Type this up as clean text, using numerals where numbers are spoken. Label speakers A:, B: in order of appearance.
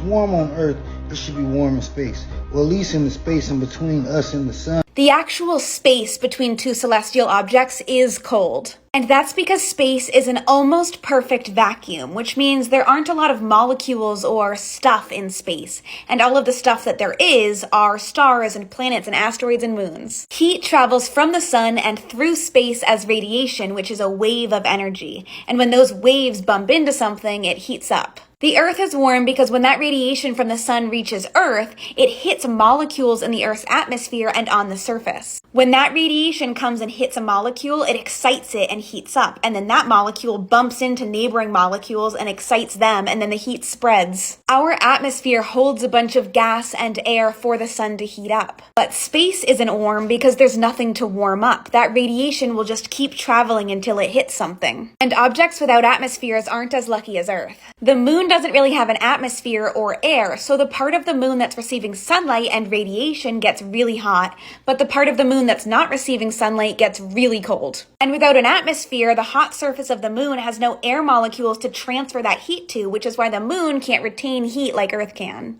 A: warm on Earth, it should be warm in space. Well, at least in the space in between us and the sun.
B: The actual space between two celestial objects is cold. And that's because space is an almost perfect vacuum, which means there aren't a lot of molecules or stuff in space. And all of the stuff that there is are stars and planets and asteroids and moons. Heat travels from the sun and through space as radiation, which is a wave of energy. And when those waves bump into something, it heats up. The Earth is warm because when that radiation from the sun reaches Earth, it hits molecules in the Earth's atmosphere and on the surface. When that radiation comes and hits a molecule, it excites it and heats up, and then that molecule bumps into neighboring molecules and excites them, and then the heat spreads. Our atmosphere holds a bunch of gas and air for the sun to heat up. But space isn't warm because there's nothing to warm up. That radiation will just keep traveling until it hits something. And objects without atmospheres aren't as lucky as Earth. The moon doesn't really have an atmosphere or air, so the part of the moon that's receiving sunlight and radiation gets really hot, but the part of the moon that's not receiving sunlight gets really cold. And without an atmosphere, the hot surface of the moon has no air molecules to transfer that heat to, which is why the moon can't retain heat like Earth can.